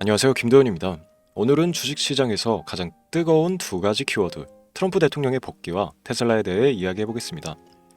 안녕하세요, 김도현입니다. 오늘은 주식시장에서 가장 뜨거운 두 가지 키워드, 트럼프 대통령의 복귀와 테슬라에 대해 이야기해 보겠습니다.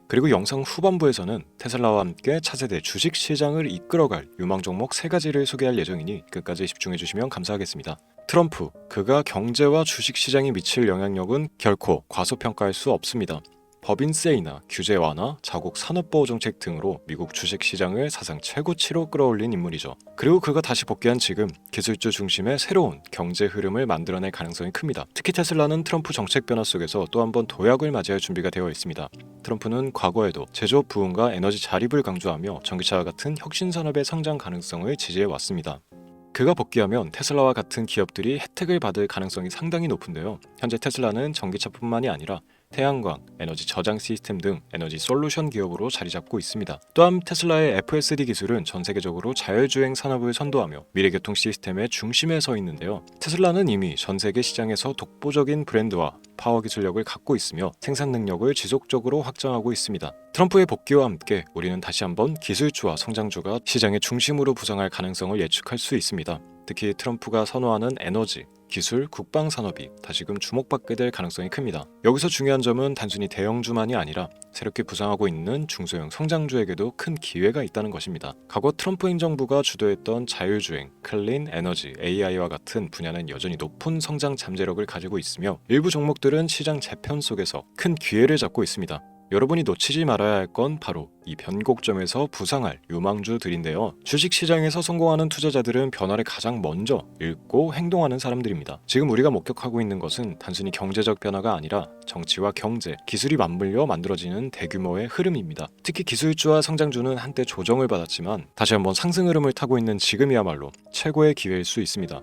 그리고 영상 후반부에서는 테슬라와 함께 차세대 주식시장을 이끌어갈 유망 종목 세 가지를 소개할 예정이니 끝까지 집중해 주시면 감사하겠습니다. 트럼프, 그가 경제와 주식시장에 미칠 영향력은 결코 과소평가할 수 없습니다. 법인세 인하, 규제 완화, 자국 산업보호 정책 등으로 미국 주식시장을 사상 최고치로 끌어올린 인물이죠. 그리고 그가 다시 복귀한 지금 기술주 중심의 새로운 경제 흐름을 만들어낼 가능성이 큽니다. 특히 테슬라는 트럼프 정책 변화 속에서 또 한 번 도약을 맞이할 준비가 되어 있습니다. 트럼프는 과거에도 제조업 부흥과 에너지 자립을 강조하며 전기차와 같은 혁신 산업의 성장 가능성을 지지해 왔습니다. 그가 복귀하면 테슬라와 같은 기업들이 혜택을 받을 가능성이 상당히 높은데요. 현재 테슬라는 전기차뿐만이 아니라 태양광, 에너지 저장 시스템 등 에너지 솔루션 기업으로 자리 잡고 있습니다. 또한 테슬라의 FSD 기술은 전 세계적으로 자율주행 산업을 선도하며 미래교통 시스템의 중심에 서 있는데요. 테슬라는 이미 전 세계 시장에서 독보적인 브랜드와 파워 기술력을 갖고 있으며 생산 능력을 지속적으로 확장하고 있습니다. 트럼프의 복귀와 함께 우리는 다시 한번 기술주와 성장주가 시장의 중심으로 부상할 가능성을 예측할 수 있습니다. 특히 트럼프가 선호하는 에너지, 기술, 국방 산업이 다시금 주목받게 될 가능성이 큽니다. 여기서 중요한 점은 단순히 대형주만이 아니라 새롭게 부상하고 있는 중소형 성장주에게도 큰 기회가 있다는 것입니다. 과거 트럼프 행정부가 주도했던 자율주행, 클린 에너지, AI와 같은 분야는 여전히 높은 성장 잠재력을 가지고 있으며 일부 종목들은 시장 재편 속에서 큰 기회를 잡고 있습니다. 여러분이 놓치지 말아야 할 건 바로 이 변곡점에서 부상할 유망주들인데요. 주식시장에서 성공하는 투자자들은 변화를 가장 먼저 읽고 행동하는 사람들입니다. 지금 우리가 목격하고 있는 것은 단순히 경제적 변화가 아니라 정치와 경제, 기술이 맞물려 만들어지는 대규모의 흐름입니다. 특히 기술주와 성장주는 한때 조정을 받았지만 다시 한번 상승 흐름을 타고 있는 지금이야말로 최고의 기회일 수 있습니다.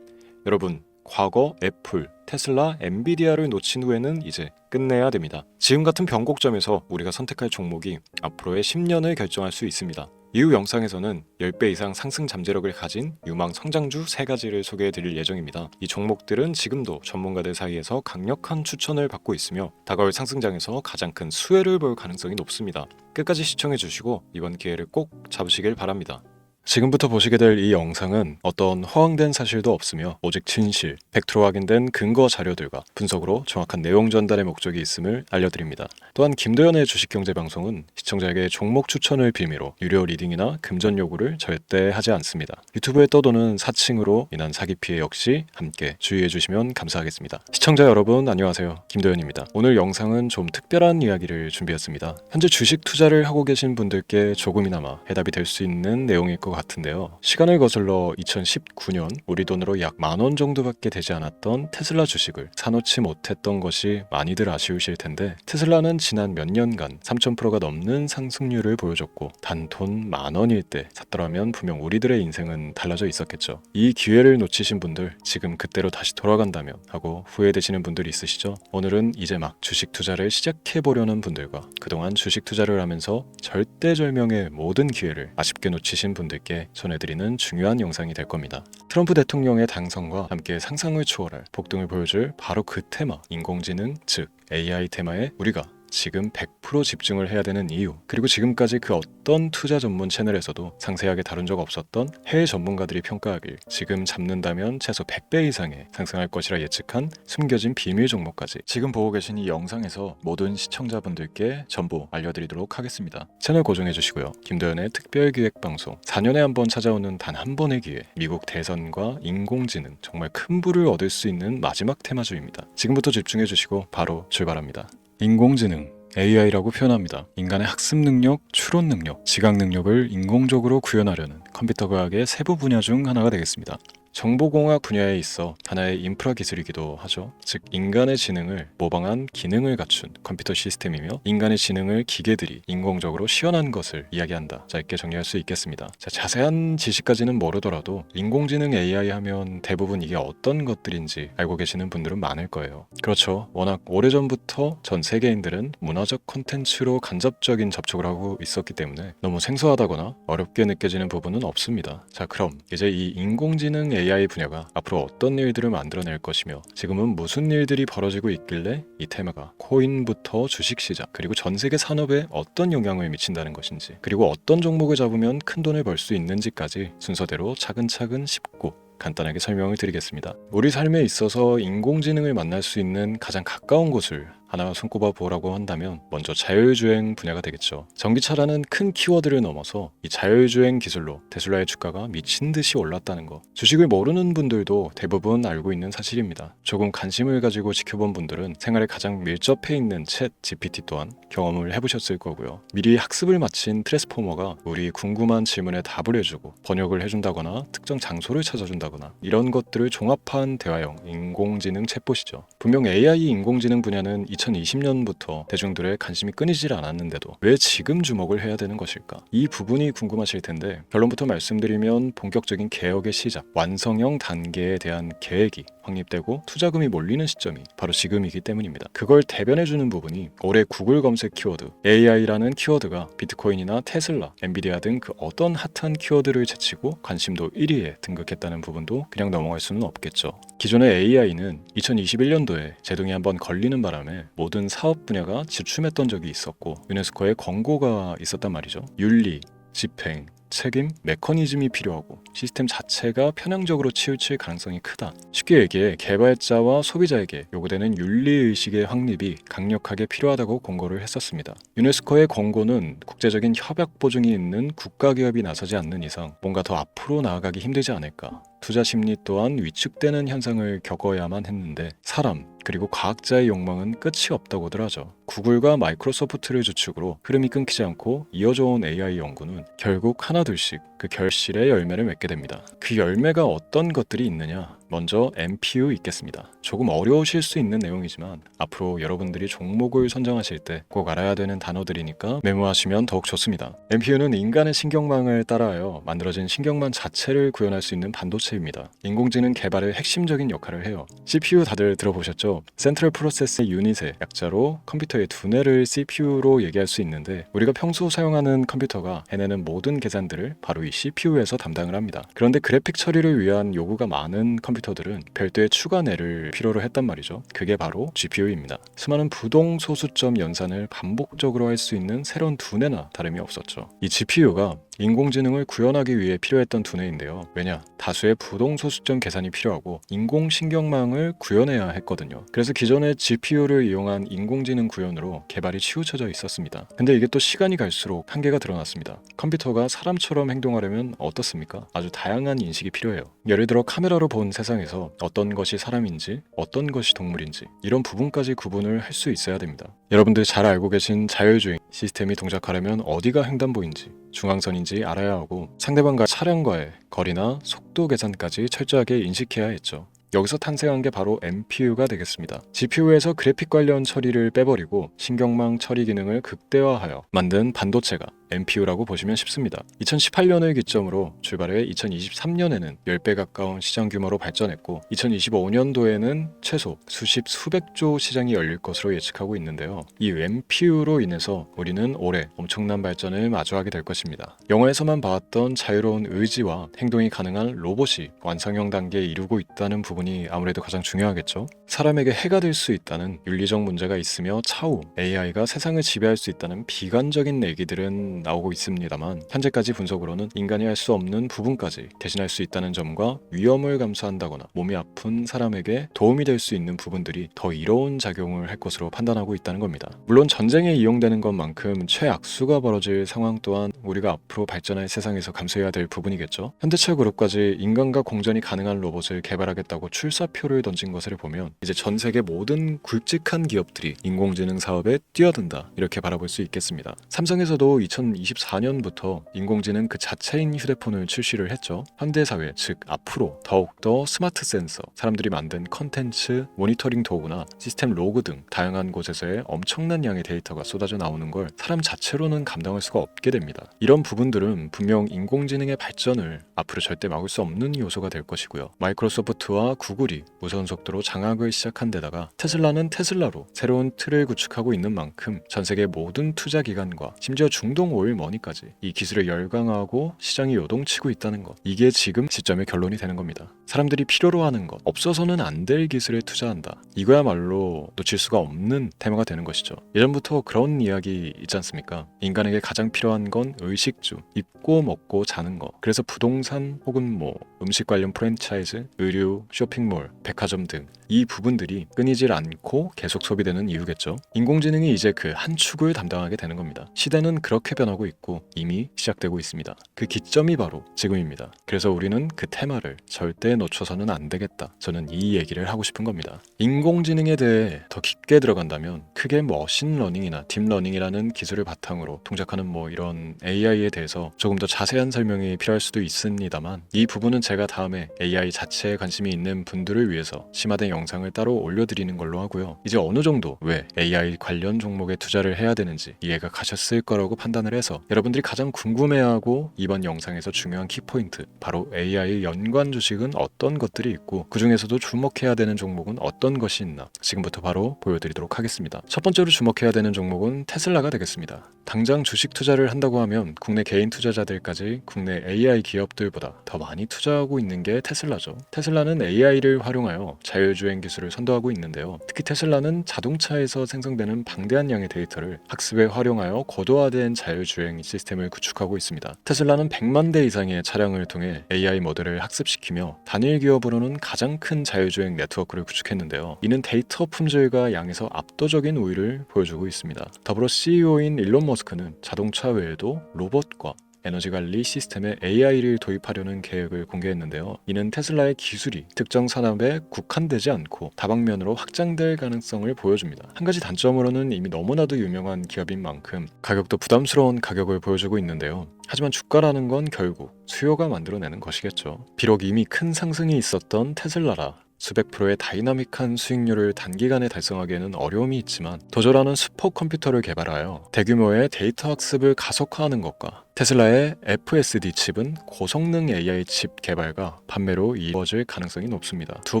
여러분, 과거 애플, 테슬라, 엔비디아를 놓친 후에는 이제 끝내야 됩니다. 지금 같은 변곡점에서 우리가 선택할 종목이 앞으로의 10년을 결정할 수 있습니다. 이후 영상에서는 10배 이상 상승 잠재력을 가진 유망 성장주 3가지를 소개해 드릴 예정입니다. 이 종목들은 지금도 전문가들 사이에서 강력한 추천을 받고 있으며 다가올 상승장에서 가장 큰 수혜를 볼 가능성이 높습니다. 끝까지 시청해 주시고 이번 기회를 꼭 잡으시길 바랍니다. 지금부터 보시게 될 이 영상은 어떤 허황된 사실도 없으며 오직 진실, 팩트로 확인된 근거 자료들과 분석으로 정확한 내용 전달의 목적이 있음을 알려드립니다. 또한 김도현의 주식경제방송은 시청자에게 종목 추천을 빌미로 유료 리딩이나 금전 요구를 절대 하지 않습니다. 유튜브에 떠도는 사칭으로 인한 사기 피해 역시 함께 주의해 주시면 감사하겠습니다. 시청자 여러분 안녕하세요. 김도현입니다. 오늘 영상은 좀 특별한 이야기를 준비했습니다. 현재 주식 투자를 하고 계신 분들께 조금이나마 해답이 될 수 있는 내용일 것 같은데요. 시간을 거슬러 2019년 우리 돈으로 약 10,000원 정도밖에 되지 않았던 테슬라 주식을 사놓지 못했던 것이 많이들 아쉬우실 텐데, 테슬라는 지난 몇 년간 3000%가 넘는 상승률을 보여줬고 단 돈 10,000원일 때 샀더라면 분명 우리들의 인생은 달라져 있었겠죠. 이 기회를 놓치신 분들, 지금 그때로 다시 돌아간다면 하고 후회되시는 분들이 있으시죠? 오늘은 이제 막 주식 투자를 시작해보려는 분들과 그동안 주식 투자를 하면서 절대절명의 모든 기회를 아쉽게 놓치신 분들께 전해드리는 중요한 영상이 될 겁니다. 트럼프 대통령의 당선과 함께 상상을 초월할 폭등을 보여줄 바로 그 테마, 인공지능, 즉 AI 테마에 우리가 지금 100% 집중을 해야 되는 이유, 그리고 지금까지 그 어떤 투자 전문 채널에서도 상세하게 다룬 적 없었던 해외 전문가들이 평가하길 지금 잡는다면 최소 100배 이상의 상승할 것이라 예측한 숨겨진 비밀 종목까지 지금 보고 계신 이 영상에서 모든 시청자분들께 전부 알려드리도록 하겠습니다. 채널 고정해 주시고요. 김도현의 특별기획방송, 4년에 한 번 찾아오는 단 한 번의 기회, 미국 대선과 인공지능, 정말 큰 부를 얻을 수 있는 마지막 테마주입니다. 지금부터 집중해 주시고 바로 출발합니다. 인공지능, AI라고 표현합니다. 인간의 학습 능력, 추론 능력, 지각 능력을 인공적으로 구현하려는 컴퓨터 과학의 세부 분야 중 하나가 되겠습니다. 정보공학 분야에 있어 하나의 인프라 기술이기도 하죠. 즉 인간의 지능을 모방한 기능을 갖춘 컴퓨터 시스템이며, 인간의 지능을 기계들이 인공적으로 시연한 것을 이야기한다. 짧게 정리할 수 있겠습니다. 자, 자세한 지식까지는 모르더라도 인공지능 AI 하면 대부분 이게 어떤 것들인지 알고 계시는 분들은 많을 거예요. 그렇죠. 워낙 오래전부터 전 세계인들은 문화적 콘텐츠로 간접적인 접촉을 하고 있었기 때문에 너무 생소하다거나 어렵게 느껴지는 부분은 없습니다. 자, 그럼 이제 이 인공지능 AI 분야가 앞으로 어떤 일들을 만들어낼 것이며 지금은 무슨 일들이 벌어지고 있길래 이 테마가 코인부터 주식시장 그리고 전 세계 산업에 어떤 영향을 미친다는 것인지, 그리고 어떤 종목을 잡으면 큰 돈을 벌 수 있는지까지 순서대로 차근차근 짚고 간단하게 설명을 드리겠습니다. 우리 삶에 있어서 인공지능을 만날 수 있는 가장 가까운 곳을 하나 손꼽아 보라고 한다면 먼저 자율주행 분야가 되겠죠. 전기차라는 큰 키워드를 넘어서 이 자율주행 기술로 테슬라의 주가가 미친 듯이 올랐다는 거. 주식을 모르는 분들도 대부분 알고 있는 사실입니다. 조금 관심을 가지고 지켜본 분들은 생활에 가장 밀접해 있는 챗 GPT 또한 경험을 해보셨을 거고요. 미리 학습을 마친 트랜스포머가 우리 궁금한 질문에 답을 해주고 번역을 해준다거나 특정 장소를 찾아준다거나 이런 것들을 종합한 대화형 인공지능 챗봇이죠. 분명 AI 인공지능 분야는 2020년부터 대중들의 관심이 끊이질 않았는데도 왜 지금 주목을 해야 되는 것일까? 이 부분이 궁금하실 텐데 결론부터 말씀드리면 본격적인 개혁의 시작, 완성형 단계에 대한 계획이 확립되고 투자금이 몰리는 시점이 바로 지금이기 때문입니다. 그걸 대변해주는 부분이 올해 구글 검색 키워드 AI라는 키워드가 비트코인이나 테슬라, 엔비디아 등 그 어떤 핫한 키워드를 제치고 관심도 1위에 등극했다는 부분도 그냥 넘어갈 수는 없겠죠. 기존의 AI는 2021년도에 제동이 한번 걸리는 바람에 모든 사업 분야가 주춤했던 적이 있었고 유네스코의 권고가 있었단 말이죠. 윤리, 집행, 책임, 메커니즘이 필요하고 시스템 자체가 편향적으로 치우칠 가능성이 크다. 쉽게 얘기해 개발자와 소비자에게 요구되는 윤리의식의 확립이 강력하게 필요하다고 권고를 했었습니다. 유네스코의 권고는 국제적인 협약 보증이 있는 국가기업이 나서지 않는 이상 뭔가 더 앞으로 나아가기 힘들지 않을까. 투자 심리 또한 위축되는 현상을 겪어야만 했는데 사람 그리고 과학자의 욕망은 끝이 없다고들 하죠. 구글과 마이크로소프트를 주축으로 흐름이 끊기지 않고 이어져 온 AI 연구는 결국 하나둘씩 그 결실의 열매를 맺게 됩니다. 그 열매가 어떤 것들이 있느냐? 먼저 MPU 있겠습니다. 조금 어려우실 수 있는 내용이지만 앞으로 여러분들이 종목을 선정하실 때 꼭 알아야 되는 단어들이니까 메모하시면 더욱 좋습니다. MPU는 인간의 신경망을 따라하여 만들어진 신경망 자체를 구현할 수 있는 반도체입니다. 인공지능 개발의 핵심적인 역할을 해요. CPU 다들 들어보셨죠? 센트럴 프로세스 유닛의 약자로 컴퓨터의 두뇌를 CPU로 얘기할 수 있는데 우리가 평소 사용하는 컴퓨터가 해내는 모든 계산들을 바로 이 CPU에서 담당을 합니다. 그런데 그래픽 처리를 위한 요구가 많은 컴퓨터들은 별도의 추가뇌를 필요로 했단 말이죠. 그게 바로 GPU입니다. 수많은 부동 소수점 연산을 반복적으로 할 수 있는 새로운 두뇌나 다름이 없었죠. 이 GPU가 인공지능을 구현하기 위해 필요했던 두뇌인데요. 왜냐? 다수의 부동 소수점 계산이 필요하고 인공신경망을 구현해야 했거든요. 그래서 기존의 GPU를 이용한 인공지능 구현으로 개발이 치우쳐져 있었습니다. 근데 이게 또 시간이 갈수록 한계가 드러났습니다. 컴퓨터가 사람처럼 행동하려면 어떻습니까? 아주 다양한 인식이 필요해요. 예를 들어 카메라로 본 세상에서 어떤 것이 사람인지 어떤 것이 동물인지 이런 부분까지 구분을 할 수 있어야 됩니다. 여러분들 잘 알고 계신 자율주행 시스템이 동작하려면 어디가 횡단보인지 중앙선인지 알아야 하고 상대방과 차량과의 거리나 속도 계산까지 철저하게 인식해야 했죠. 여기서 탄생한 게 바로 MPU가 되겠습니다. GPU에서 그래픽 관련 처리를 빼버리고 신경망 처리 기능을 극대화하여 만든 반도체가 MPU라고 보시면 쉽습니다. 2018년을 기점으로 출발해 2023년에는 10배 가까운 시장 규모로 발전했고 2025년도에는 최소 수백조 시장이 열릴 것으로 예측하고 있는데요. 이 MPU로 인해서 우리는 올해 엄청난 발전을 마주하게 될 것입니다. 영화에서만 봐왔던 자유로운 의지와 행동이 가능한 로봇이 완성형 단계에 이르고 있다는 부분이 아무래도 가장 중요하겠죠. 사람에게 해가 될 수 있다는 윤리적 문제가 있으며 차후 AI가 세상을 지배할 수 있다는 비관적인 얘기들은 나오고 있습니다만 현재까지 분석으로는 인간이 할 수 없는 부분까지 대신할 수 있다는 점과 위험을 감수한다거나 몸이 아픈 사람에게 도움이 될 수 있는 부분들이 더 이로운 작용을 할 것으로 판단하고 있다는 겁니다. 물론 전쟁에 이용되는 것만큼 최악수가 벌어질 상황 또한 우리가 앞으로 발전할 세상에서 감수해야 될 부분이겠죠. 현대차 그룹까지 인간과 공전이 가능한 로봇을 개발하겠다고 출사표를 던진 것을 보면 이제 전 세계 모든 굵직한 기업들이 인공지능 사업에 뛰어든다 이렇게 바라볼 수 있겠습니다. 삼성에서도 2024년부터 인공지능 그 자체인 휴대폰을 출시를 했죠. 현대사회 즉 앞으로 더욱더 스마트 센서, 사람들이 만든 컨텐츠, 모니터링 도구나 시스템 로그 등 다양한 곳에서의 엄청난 양의 데이터가 쏟아져 나오는 걸 사람 자체로는 감당할 수가 없게 됩니다. 이런 부분들은 분명 인공지능의 발전을 앞으로 절대 막을 수 없는 요소가 될 것이고요. 마이크로소프트와 구글이 무서운 속도로 장악을 시작한 데다가 테슬라는 테슬라로 새로운 틀을 구축하고 있는 만큼 전 세계 모든 투자 기관과 심지어 중동 5일 머니까지 이 기술에 열광하고 시장이 요동치고 있다는 것, 이게 지금 시점의 결론이 되는 겁니다. 사람들이 필요로 하는 것, 없어서는 안 될 기술에 투자한다. 이거야말로 놓칠 수가 없는 테마가 되는 것이죠. 예전부터 그런 이야기 있지 않습니까? 인간에게 가장 필요한 건 의식주, 입고 먹고 자는 것. 그래서 부동산 혹은 음식 관련 프랜차이즈, 의류, 쇼핑몰, 백화점 등 이 부분들이 끊이질 않고 계속 소비되는 이유겠죠. 인공지능이 이제 그 한 축을 담당하게 되는 겁니다. 시대는 그렇게 변하고 있고 이미 시작되고 있습니다. 그 기점이 바로 지금입니다. 그래서 우리는 그 테마를 절대 놓쳐서는 안 되겠다. 저는 이 얘기를 하고 싶은 겁니다. 인공지능에 대해 더 깊게 들어간다면 크게 머신러닝이나 딥러닝이라는 기술을 바탕으로 동작하는 이런 AI에 대해서 조금 더 자세한 설명이 필요할 수도 있습니다만, 이 부분은 제가 다음에 AI 자체에 관심이 있는 분들을 위해서 심화된 영상을 따로 올려드리는 걸로 하고요. 이제 어느 정도 왜 AI 관련 종목에 투자를 해야 되는지 이해가 가셨을 거라고 판단을 해서 여러분들이 가장 궁금해하고 이번 영상에서 중요한 키포인트, 바로 AI 연관 주식은 어떤 것들이 있고 그 중에서도 주목해야 되는 종목은 어떤 것이 있나 지금부터 바로 보여드리도록 하겠습니다. 첫 번째로 주목해야 되는 종목은 테슬라가 되겠습니다. 당장 주식 투자를 한다고 하면 국내 개인 투자자들까지 국내 AI 기업들보다 더 많이 투자하고 있는 게 테슬라죠. 테슬라는 AI를 활용하여 자율주행 기술을 선도하고 있는데요. 특히 테슬라는 자동차에서 생성되는 방대한 양의 데이터를 학습에 활용하여 고도화된 자율주행 시스템을 구축하고 있습니다. 테슬라는 100만 대 이상의 차량을 통해 AI 모델을 학습시키며 단일 기업으로는 가장 큰 자율주행 네트워크를 구축했는데요. 이는 데이터 품질과 양에서 압도적인 우위를 보여주고 있습니다. 더불어 CEO인 일론 머스크는 자동차 외에도 로봇과 에너지 관리 시스템에 AI를 도입하려는 계획을 공개했는데요. 이는 테슬라의 기술이 특정 산업에 국한되지 않고 다방면으로 확장될 가능성을 보여줍니다. 한 가지 단점으로는 이미 너무나도 유명한 기업인 만큼 가격도 부담스러운 가격을 보여주고 있는데요. 하지만 주가라는 건 결국 수요가 만들어내는 것이겠죠. 비록 이미 큰 상승이 있었던 테슬라라 수백 프로의 다이나믹한 수익률을 단기간에 달성하기에는 어려움이 있지만 도저라는 슈퍼컴퓨터를 개발하여 대규모의 데이터 학습을 가속화하는 것과 테슬라의 FSD 칩은 고성능 AI 칩 개발과 판매로 이루어질 가능성이 높습니다. 두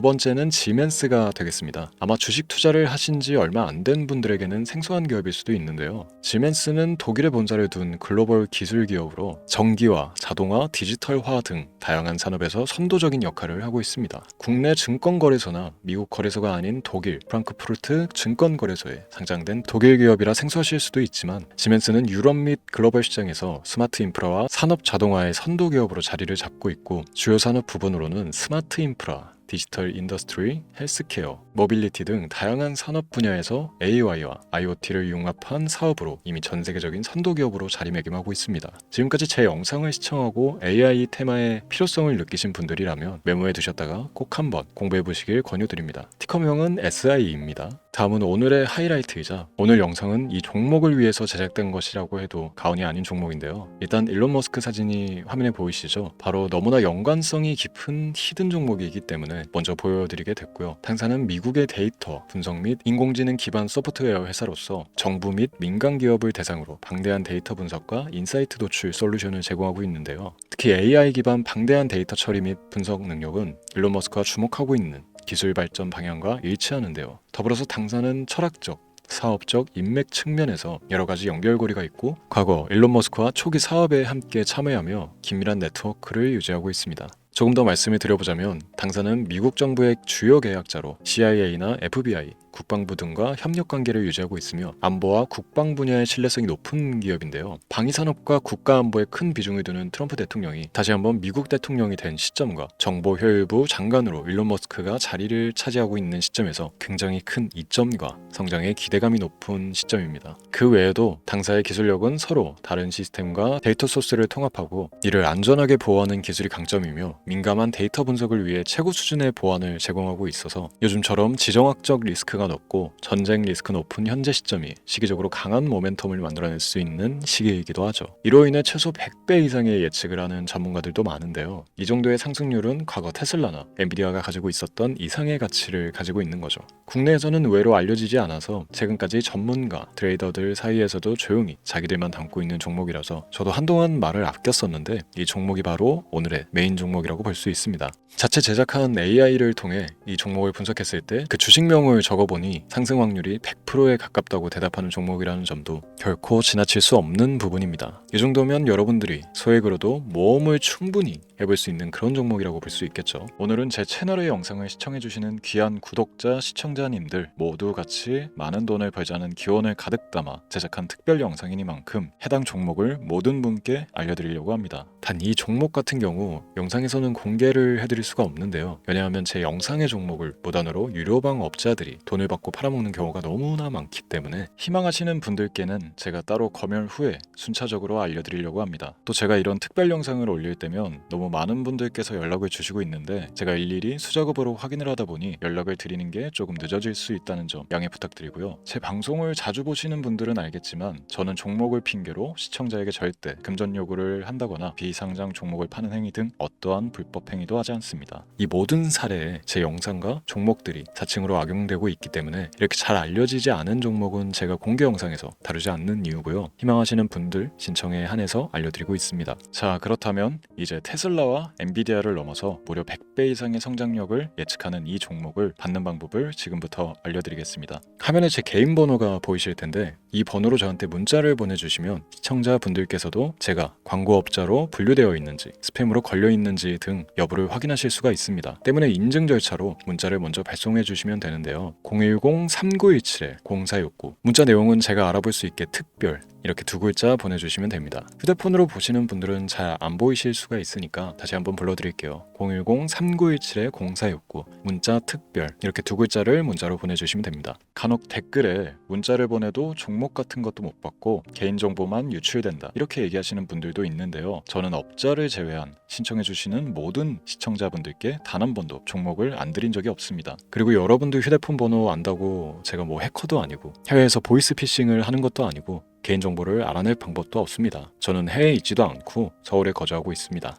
번째는 지멘스가 되겠습니다. 아마 주식 투자를 하신 지 얼마 안 된 분들에게는 생소한 기업일 수도 있는데요. 지멘스는 독일에 본사를 둔 글로벌 기술 기업으로 전기화, 자동화, 디지털화 등 다양한 산업에서 선도적인 역할을 하고 있습니다. 국내 증권거래소나 미국 거래소가 아닌 독일 프랑크푸르트 증권거래소에 상장된 독일 기업이라 생소하실 수도 있지만, 지멘스는 유럽 및 글로벌 시장에서 스마트 인프라와 산업 자동화의 선도 기업으로 자리를 잡고 있고, 주요 산업 부분으로는 스마트 인프라, 디지털 인더스트리, 헬스케어, 모빌리티 등 다양한 산업 분야에서 AI와 IoT를 융합한 사업으로 이미 전 세계적인 선도 기업으로 자리매김하고 있습니다. 지금까지 제 영상을 시청하고 AI 테마의 필요성을 느끼신 분들이라면 메모해 두셨다가 꼭 한번 공부해 보시길 권유드립니다. 티커명은 SI입니다. 다음은 오늘의 하이라이트이자 오늘 영상은 이 종목을 위해서 제작된 것이라고 해도 과언이 아닌 종목인데요. 일단 일론 머스크 사진이 화면에 보이시죠? 바로 너무나 연관성이 깊은 히든 종목이기 때문에 먼저 보여드리게 됐고요. 당사는 미국의 데이터 분석 및 인공지능 기반 소프트웨어 회사로서 정부 및 민간 기업을 대상으로 방대한 데이터 분석과 인사이트 도출 솔루션을 제공하고 있는데요. 특히 AI 기반 방대한 데이터 처리 및 분석 능력은 일론 머스크가 주목하고 있는 기술 발전 방향과 일치하는데요. 더불어서 당사는 철학적, 사업적 인맥 측면에서 여러 가지 연결고리가 있고, 과거 일론 머스크와 초기 사업에 함께 참여하며 긴밀한 네트워크를 유지하고 있습니다. 조금 더 말씀을 드려보자면, 당사는 미국 정부의 주요 계약자로 CIA나 FBI, 국방부 등과 협력관계를 유지하고 있으며 안보와 국방 분야의 신뢰성이 높은 기업인데요. 방위산업과 국가안보에 큰 비중을 두는 트럼프 대통령이 다시 한번 미국 대통령이 된 시점과 정보효율부 장관으로 일론 머스크가 자리를 차지하고 있는 시점에서 굉장히 큰 이점과 성장에 기대감이 높은 시점입니다. 그 외에도 당사의 기술력은 서로 다른 시스템과 데이터 소스를 통합하고 이를 안전하게 보호하는 기술이 강점이며, 민감한 데이터 분석을 위해 최고 수준의 보안을 제공하고 있어서 요즘처럼 지정학적 리스크가 높고 전쟁 리스크 높은 현재 시점이 시기적으로 강한 모멘텀을 만들어낼 수 있는 시기이기도 하죠. 이로 인해 최소 100배 이상의 예측을 하는 전문가들도 많은데요. 이 정도의 상승률은 과거 테슬라나 엔비디아가 가지고 있었던 이상의 가치를 가지고 있는 거죠. 국내에서는 의외로 알려지지 않아서 최근까지 전문가, 트레이더들 사이에서도 조용히 자기들만 담고 있는 종목이라서 저도 한동안 말을 아꼈었는데, 이 종목이 바로 오늘의 메인 종목이라고 볼 수 있습니다. 자체 제작한 AI를 통해 이 종목을 분석했을 때 그 주식명을 적어보면 보니 상승 확률이 100%에 가깝다고 대답하는 종목이라는 점도 결코 지나칠 수 없는 부분입니다. 이 정도면 여러분들이 소액으로도 모험을 충분히 해볼 수 있는 그런 종목이라고 볼 수 있겠죠. 오늘은 제 채널의 영상을 시청해주시는 귀한 구독자, 시청자님들 모두 같이 많은 돈을 벌자는 기원을 가득 담아 제작한 특별 영상이니만큼 해당 종목을 모든 분께 알려드리려고 합니다. 단 이 종목 같은 경우 영상에서는 공개를 해드릴 수가 없는데요. 왜냐하면 제 영상의 종목을 무단으로 유료방 업자들이 돈을 받고 팔아먹는 경우가 너무나 많기 때문에 희망하시는 분들께는 제가 따로 검열 후에 순차적으로 알려드리려고 합니다. 또 제가 이런 특별 영상을 올릴 때면 너무 많은 분들께서 연락을 주시고 있는데 제가 일일이 수작업으로 확인을 하다 보니 연락을 드리는 게 조금 늦어질 수 있다는 점 양해 부탁드리고요. 제 방송을 자주 보시는 분들은 알겠지만 저는 종목을 핑계로 시청자에게 절대 금전 요구를 한다거나 비상장 종목을 파는 행위 등 어떠한 불법 행위도 하지 않습니다. 이 모든 사례에 제 영상과 종목들이 자칭으로 악용되고 있기 때문에 이렇게 잘 알려지지 않은 종목은 제가 공개 영상에서 다루지 않는 이유고요. 희망하시는 분들 신청에 한해서 알려드리고 있습니다. 자, 그렇다면 이제 테슬라와 엔비디아를 넘어서 무려 100배 이상의 성장력을 예측하는 이 종목을 받는 방법을 지금부터 알려드리겠습니다. 화면에 제 개인 번호가 보이실 텐데 이 번호로 저한테 문자를 보내주시면 시청자분들께서도 제가 광고업자로 분류되어 있는지 스팸으로 걸려있는지 등 여부를 확인하실 수가 있습니다. 때문에 인증 절차로 문자를 먼저 발송해 주시면 되는데요. 010-3917-0469 문자 내용은 제가 알아볼 수 있게 특별 이렇게 두 글자 보내주시면 됩니다. 휴대폰으로 보시는 분들은 잘 안 보이실 수가 있으니까 다시 한번 불러드릴게요. 010-3917-0469 문자 특별 이렇게 두 글자를 문자로 보내주시면 됩니다. 간혹 댓글에 문자를 보내도 종목 같은 것도 못 받고 개인정보만 유출된다 이렇게 얘기하시는 분들도 있는데요. 저는 업자를 제외한 신청해주시는 모든 시청자분들께 단 한 번도 종목을 안 드린 적이 없습니다. 그리고 여러분들 휴대폰 번호 안다고 제가 뭐 해커도 아니고 해외에서 보이스피싱을 하는 것도 아니고 개인정보를 알아낼 방법도 없습니다. 저는 해외에 있지도 않고 서울에 거주하고 있습니다.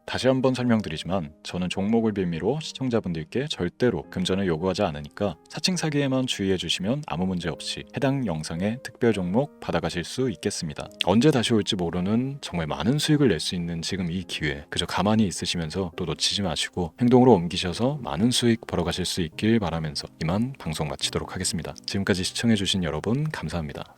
다시 한번 설명드리지만 저는 종목을 빌미로 시청자분들께 절대로 금전을 요구하지 않으니까 사칭 사기에만 주의해 주시면 아무 문제 없이 해당 영상의 특별 종목 받아가실 수 있겠습니다. 언제 다시 올지 모르는 정말 많은 수익을 낼 수 있는 지금 이 기회 그저 가만히 있으시면서 또 놓치지 마시고 행동으로 옮기셔서 많은 수익 벌어가실 수 있길 바라면서 이만 방송 마치도록 하겠습니다. 지금까지 시청해 주신 여러분 감사합니다.